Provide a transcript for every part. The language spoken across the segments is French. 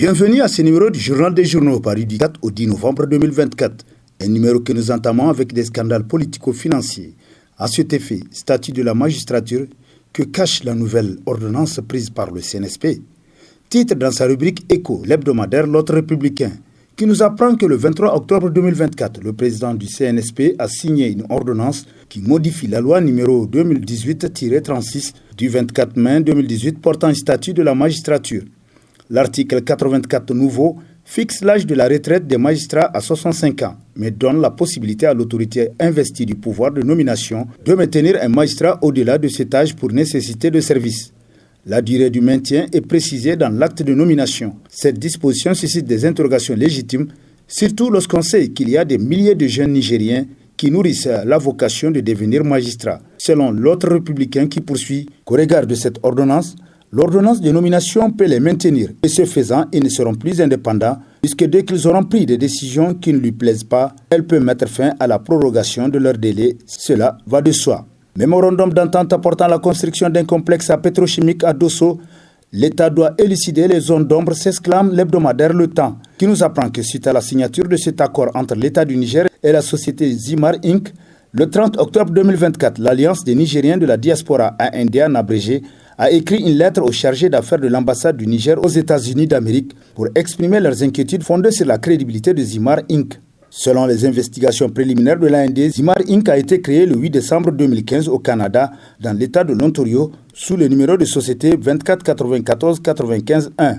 Bienvenue à ce numéro du Journal des Journaux paru du 4 au 10 novembre 2024. Un numéro que nous entamons avec des scandales politico-financiers. À cet effet, statut de la magistrature que cache la nouvelle ordonnance prise par le CNSP. Titre dans sa rubrique Écho, l'hebdomadaire L'autre républicain, qui nous apprend que le 23 octobre 2024, le président du CNSP a signé une ordonnance qui modifie la loi numéro 2018-36 du 24 mai 2018 portant un statut de la magistrature. L'article 84 nouveau fixe l'âge de la retraite des magistrats à 65 ans, mais donne la possibilité à l'autorité investie du pouvoir de nomination de maintenir un magistrat au-delà de cet âge pour nécessité de service. La durée du maintien est précisée dans l'acte de nomination. Cette disposition suscite des interrogations légitimes, surtout lorsqu'on sait qu'il y a des milliers de jeunes Nigériens qui nourrissent la vocation de devenir magistrats. Selon l'autre républicain qui poursuit qu'au regard de cette ordonnance, l'ordonnance de nomination peut les maintenir et ce faisant, ils ne seront plus indépendants puisque dès qu'ils auront pris des décisions qui ne lui plaisent pas, elle peut mettre fin à la prorogation de leur délai. Cela va de soi. Mémorandum d'entente apportant la construction d'un complexe pétrochimique à Dosso. L'État doit élucider les zones d'ombre, s'exclame l'hebdomadaire Le Temps, qui nous apprend que suite à la signature de cet accord entre l'État du Niger et la société Zimar Inc., le 30 octobre 2024, l'Alliance des Nigériens de la diaspora ANDA abrégée a écrit une lettre au chargé d'affaires de l'ambassade du Niger aux États-Unis d'Amérique pour exprimer leurs inquiétudes fondées sur la crédibilité de Zimar Inc. Selon les investigations préliminaires de l'AND, Zimar Inc. a été créé le 8 décembre 2015 au Canada, dans l'État de l'Ontario, sous le numéro de société 24 94 95 1.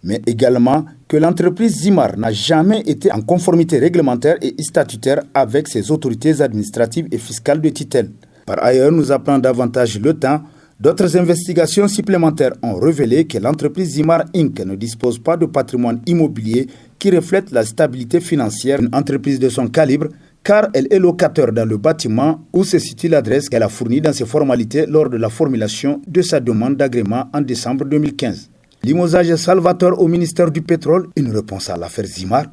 Mais également que l'entreprise Zimar n'a jamais été en conformité réglementaire et statutaire avec ses autorités administratives et fiscales de tutelle. Par ailleurs, nous apprenons davantage Le Temps. D'autres investigations supplémentaires ont révélé que l'entreprise Zimar Inc. ne dispose pas de patrimoine immobilier qui reflète la stabilité financière d'une entreprise de son calibre, car elle est locataire dans le bâtiment où se situe l'adresse qu'elle a fournie dans ses formalités lors de la formulation de sa demande d'agrément en décembre 2015. Limogeage salvateur au ministère du Pétrole, une réponse à l'affaire Zimar,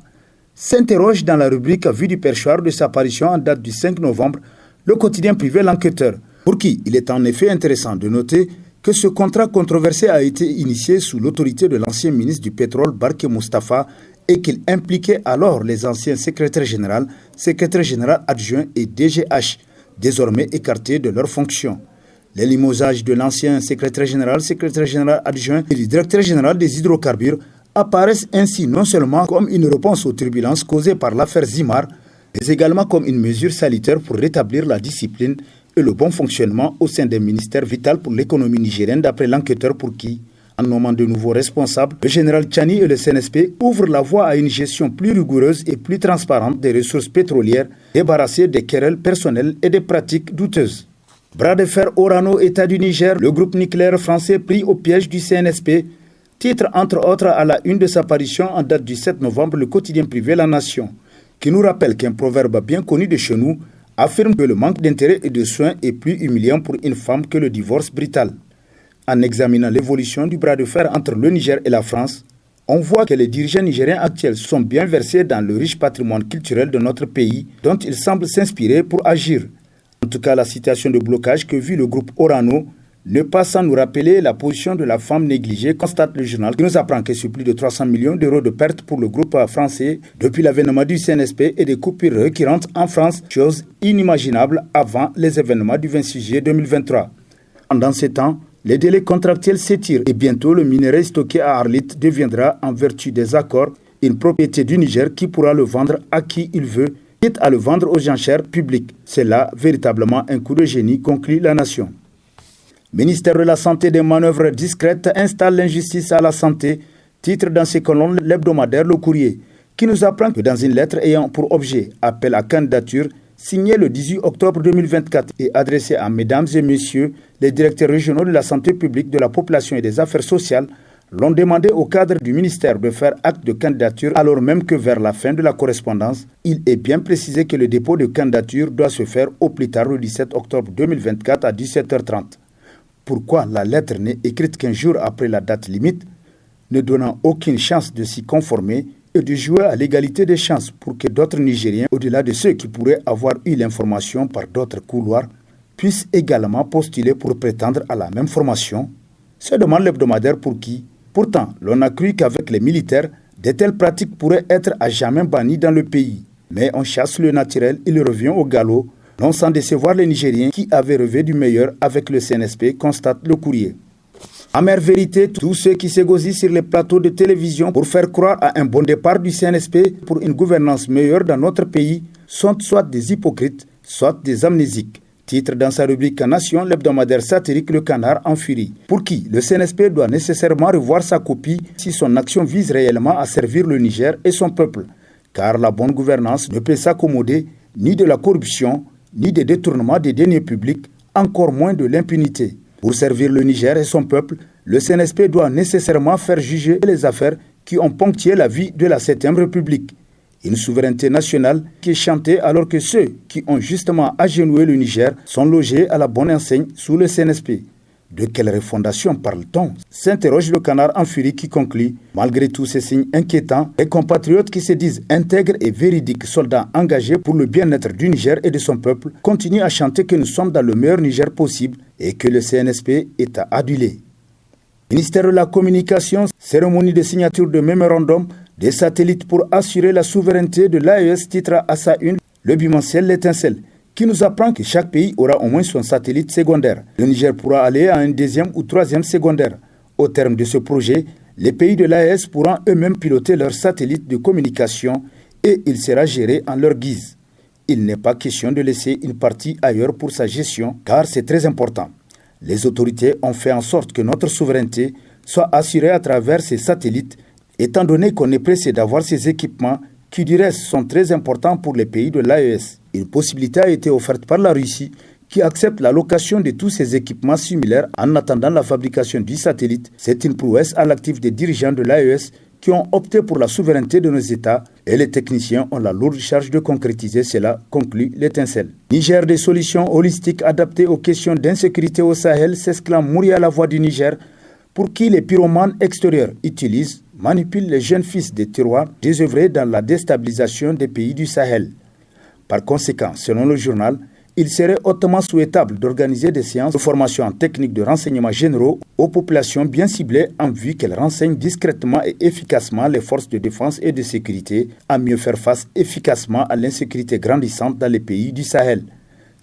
s'interroge dans la rubrique Vue du perchoir de sa parution en date du 5 novembre, le quotidien privé L'Enquêteur, pour qui il est en effet intéressant de noter que ce contrat controversé a été initié sous l'autorité de l'ancien ministre du Pétrole Barke Moustapha et qu'il impliquait alors les anciens secrétaires généraux adjoints et DGH, désormais écartés de leurs fonctions. Les limogeages de l'ancien secrétaire général adjoint et du directeur général des hydrocarbures apparaissent ainsi non seulement comme une réponse aux turbulences causées par l'affaire Zimar, mais également comme une mesure salutaire pour rétablir la discipline et le bon fonctionnement au sein des ministères vitaux pour l'économie nigérienne d'après L'Enquêteur pour qui, en nommant de nouveaux responsables, le général Tchani et le CNSP ouvrent la voie à une gestion plus rigoureuse et plus transparente des ressources pétrolières, débarrassée des querelles personnelles et des pratiques douteuses. Bras de fer Orano, État du Niger, le groupe nucléaire français pris au piège du CNSP, titre entre autres à la une de sa parution en date du 7 novembre le quotidien privé La Nation, qui nous rappelle qu'un proverbe bien connu de chez nous affirme que le manque d'intérêt et de soins est plus humiliant pour une femme que le divorce brutal. En examinant l'évolution du bras de fer entre le Niger et la France, on voit que les dirigeants nigériens actuels sont bien versés dans le riche patrimoine culturel de notre pays dont ils semblent s'inspirer pour agir. En tout cas, la situation de blocage que vit le groupe Orano ne pas sans nous rappeler la position de la femme négligée, constate le journal qui nous apprend que sur plus de 300 millions d'euros de pertes pour le groupe français depuis l'avènement du CNSP et des coupures récurrentes en France, chose inimaginable avant les événements du 26 juillet 2023. Pendant ce temps, les délais contractuels s'étirent et bientôt le minerai stocké à Arlit deviendra, en vertu des accords, une propriété du Niger qui pourra le vendre à qui il veut, quitte à le vendre aux enchères publiques. C'est là véritablement un coup de génie, conclut La Nation. Ministère de la Santé, des manœuvres discrètes installe l'injustice à la santé, titre dans ses colonnes l'hebdomadaire Le Courrier, qui nous apprend que dans une lettre ayant pour objet appel à candidature, signée le 18 octobre 2024 et adressée à mesdames et messieurs les directeurs régionaux de la santé publique, de la population et des affaires sociales, l'ont demandé au cadre du ministère de faire acte de candidature alors même que vers la fin de la correspondance, il est bien précisé que le dépôt de candidature doit se faire au plus tard le 17 octobre 2024 à 17h30. Pourquoi la lettre n'est écrite qu'un jour après la date limite, ne donnant aucune chance de s'y conformer et de jouer à l'égalité des chances pour que d'autres Nigériens, au-delà de ceux qui pourraient avoir eu l'information par d'autres couloirs, puissent également postuler pour prétendre à la même formation? Se demande l'hebdomadaire pour qui, Pourtant, l'on a cru qu'avec les militaires, de telles pratiques pourraient être à jamais bannies dans le pays. Mais on chasse le naturel, il revient au galop, non sans décevoir les Nigériens qui avaient rêvé du meilleur avec le CNSP, constate le courrier. Amère vérité, tous ceux qui s'égosillent sur les plateaux de télévision pour faire croire à un bon départ du CNSP pour une gouvernance meilleure dans notre pays sont soit des hypocrites, soit des amnésiques. Titre dans sa rubrique Nation, l'hebdomadaire satirique Le Canard en furie. Pour qui le CNSP doit nécessairement revoir sa copie si son action vise réellement à servir le Niger et son peuple. Car la bonne gouvernance ne peut s'accommoder ni de la corruption, ni des détournements des deniers publics, encore moins de l'impunité. Pour servir le Niger et son peuple, le CNSP doit nécessairement faire juger les affaires qui ont ponctué la vie de la 7e République. Une souveraineté nationale qui est chantée alors que ceux qui ont justement agenouillé le Niger sont logés à la bonne enseigne sous le CNSP. De quelle refondation parle-t-on? S'interroge le Canard en furie qui conclut, malgré tous ces signes inquiétants, les compatriotes qui se disent intègres et véridiques soldats engagés pour le bien-être du Niger et de son peuple continuent à chanter que nous sommes dans le meilleur Niger possible et que le CNSP est à aduler. Ministère de la Communication, cérémonie de signature de mémorandum des satellites pour assurer la souveraineté de l'AES titre à sa une le bimensuel L'Étincelle, qui nous apprend que chaque pays aura au moins son satellite secondaire. Le Niger pourra aller à un deuxième ou troisième secondaire. Au terme de ce projet, les pays de l'AES pourront eux-mêmes piloter leurs satellites de communication et il sera géré en leur guise. Il n'est pas question de laisser une partie ailleurs pour sa gestion, car c'est très important. Les autorités ont fait en sorte que notre souveraineté soit assurée à travers ces satellites, étant donné qu'on est pressé d'avoir ces équipements qui du reste sont très importants pour les pays de l'AES. Une possibilité a été offerte par la Russie qui accepte la location de tous ces équipements similaires en attendant la fabrication du satellite. C'est une prouesse à l'actif des dirigeants de l'AES qui ont opté pour la souveraineté de nos États et les techniciens ont la lourde charge de concrétiser cela, conclut L'Étincelle. Niger, des solutions holistiques adaptées aux questions d'insécurité au Sahel, s'exclame Mouria La Voix du Niger, pour qui les pyromanes extérieurs utilisent, manipulent les jeunes fils des tiroirs désœuvrés dans la déstabilisation des pays du Sahel. Par conséquent, selon le journal, il serait hautement souhaitable d'organiser des séances de formation en technique de renseignement généraux aux populations bien ciblées en vue qu'elles renseignent discrètement et efficacement les forces de défense et de sécurité à mieux faire face efficacement à l'insécurité grandissante dans les pays du Sahel.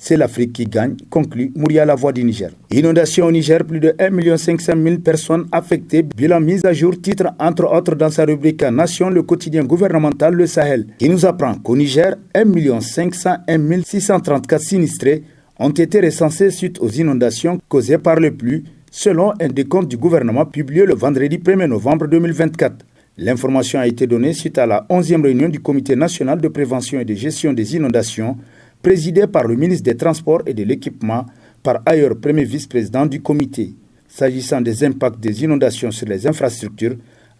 C'est l'Afrique qui gagne, conclut Mouria La Voix du Niger. Inondation au Niger, plus de 1 500 000 personnes affectées. Bilan mise à jour, titre entre autres dans sa rubrique Nation, le quotidien gouvernemental Le Sahel, qui nous apprend qu'au Niger, 1 501 634 sinistrés ont été recensés suite aux inondations causées par les pluies, selon un décompte du gouvernement publié le vendredi 1er novembre 2024. L'information a été donnée suite à la 11e réunion du Comité national de prévention et de gestion des inondations, présidé par le ministre des Transports et de l'Équipement, par ailleurs premier vice-président du comité. S'agissant des impacts des inondations sur les infrastructures,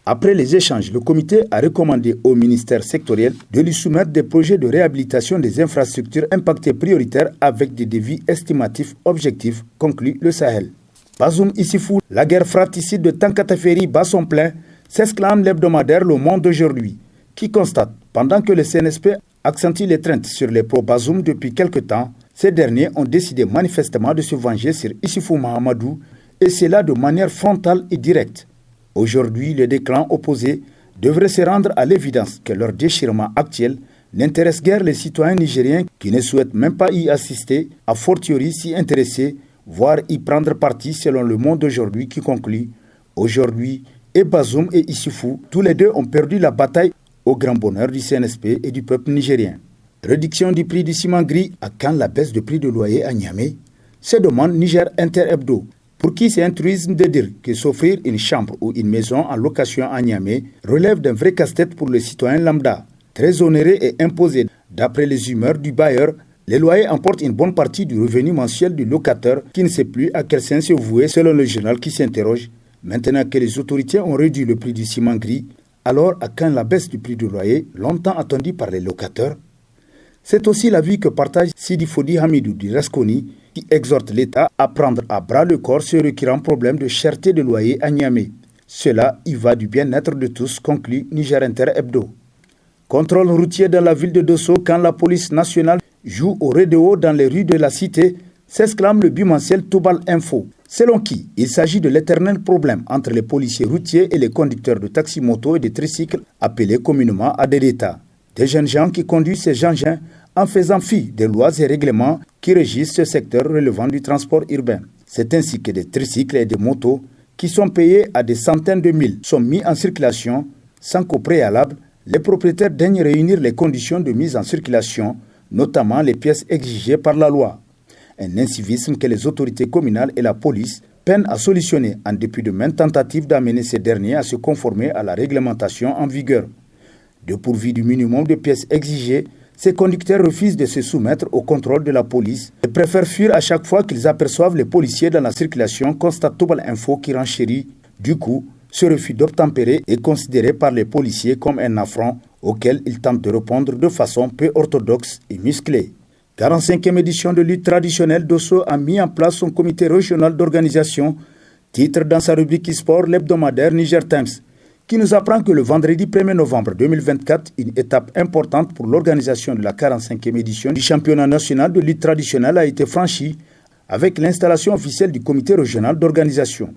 après les échanges, le comité a recommandé au ministère sectoriel de lui soumettre des projets de réhabilitation des infrastructures impactées prioritaires avec des devis estimatifs objectifs, conclut le Sahel. Bazoum Issifou, la guerre fratricide de Tankataferi bat son plein, s'exclame l'hebdomadaire Le Monde d'aujourd'hui, qui constate, pendant que le CNSP accentue l'étreinte sur les pro-Bazoum depuis quelque temps, ces derniers ont décidé manifestement de se venger sur Issifou Mahamadou, et cela de manière frontale et directe. Aujourd'hui, les deux clans opposés devraient se rendre à l'évidence que leur déchirement actuel n'intéresse guère les citoyens nigériens qui ne souhaitent même pas y assister, a fortiori s'y intéresser, voire y prendre parti selon Le Monde d'aujourd'hui qui conclut « Aujourd'hui, et Bazoum et Issifou, tous les deux ont perdu la bataille au grand bonheur du CNSP et du peuple nigérien. » Réduction du prix du ciment gris, à quand la baisse de prix de loyer à Niamey? Se demande Niger Inter Hebdo. Pour qui c'est un truisme de dire que s'offrir une chambre ou une maison en location à Niamey relève d'un vrai casse-tête pour le citoyen lambda. Très onéré et imposé d'après les humeurs du bailleur, les loyers emportent une bonne partie du revenu mensuel du locateur qui ne sait plus à quel sens se vouer selon le journal qui s'interroge. Maintenant que les autorités ont réduit le prix du ciment gris, alors à quand la baisse du prix du loyer, longtemps attendue par les locataires? C'est aussi l'avis que partage Sidi Fodi Hamidou du Rasconi, qui exhorte l'État à prendre à bras le corps ce récurrent problème de cherté de loyer à Niamey. Cela y va du bien-être de tous, conclut Niger Inter Hebdo. Contrôle routier dans la ville de Dosso quand la police nationale joue au rodéo dans les rues de la cité, s'exclame le bimensuel Toubal Info. selon qui il s'agit de l'éternel problème entre les policiers routiers et les conducteurs de taxi-moto et de tricycles appelés communément ADDTA. Des jeunes gens qui conduisent ces engins en faisant fi des lois et règlements qui régissent ce secteur relevant du transport urbain. C'est ainsi que des tricycles et des motos qui sont payés à des centaines de mille sont mis en circulation sans qu'au préalable, les propriétaires daignent réunir les conditions de mise en circulation, notamment les pièces exigées par la loi. Un incivisme que les autorités communales et la police peinent à solutionner en dépit de maintes tentatives d'amener ces derniers à se conformer à la réglementation en vigueur. Dépourvus du minimum de pièces exigées, ces conducteurs refusent de se soumettre au contrôle de la police et préfèrent fuir à chaque fois qu'ils aperçoivent les policiers dans la circulation, constate Tobal Info qui renchérit. Du coup, ce refus d'obtempérer est considéré par les policiers comme un affront auquel ils tentent de répondre de façon peu orthodoxe et musclée. 45e édition de lutte traditionnelle, Dosso a mis en place son comité régional d'organisation, titre dans sa rubrique e-sport l'hebdomadaire Niger Times, qui nous apprend que le vendredi 1er novembre 2024, une étape importante pour l'organisation de la 45e édition du championnat national de lutte traditionnelle a été franchie avec l'installation officielle du comité régional d'organisation.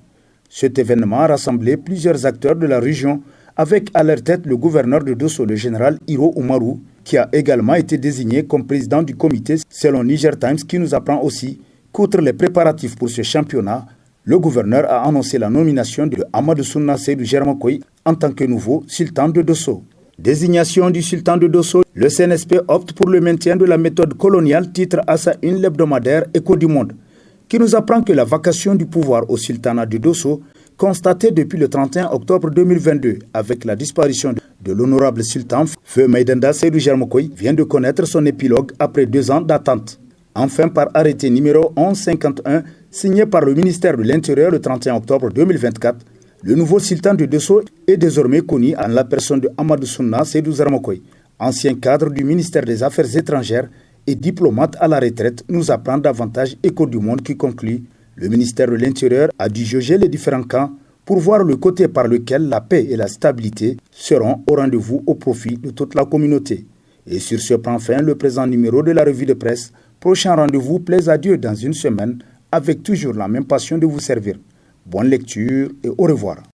Cet événement a rassemblé plusieurs acteurs de la région avec à leur tête le gouverneur de Dosso, le général Hiro Oumarou, qui a également été désigné comme président du comité selon Niger Times, qui nous apprend aussi qu'outre les préparatifs pour ce championnat, le gouverneur a annoncé la nomination de Amadou Souna Seydou Germakoy en tant que nouveau sultan de Dosso. Désignation du sultan de Dosso, le CNSP opte pour le maintien de la méthode coloniale, titre à sa une l'hebdomadaire Écho du Monde, qui nous apprend que la vacation du pouvoir au sultanat de Dosso, constatée depuis le 31 octobre 2022 avec la disparition de l'honorable sultan Feu Maïdenda Seydou Germakoy, vient de connaître son épilogue après 2 ans d'attente. Enfin, par arrêté numéro 1151, signé par le ministère de l'Intérieur le 31 octobre 2024, le nouveau sultan de Dosso est désormais connu en la personne de Amadou Souna Seydou Germakoy, ancien cadre du ministère des Affaires étrangères et diplomate à la retraite, nous apprend davantage Écho du Monde qui conclut. Le ministère de l'Intérieur a dû jauger les différents camps pour voir le côté par lequel la paix et la stabilité seront au rendez-vous au profit de toute la communauté. Et sur ce prend fin le présent numéro de la revue de presse. Prochain rendez-vous, plaise à Dieu dans une semaine, avec toujours la même passion de vous servir. Bonne lecture et au revoir.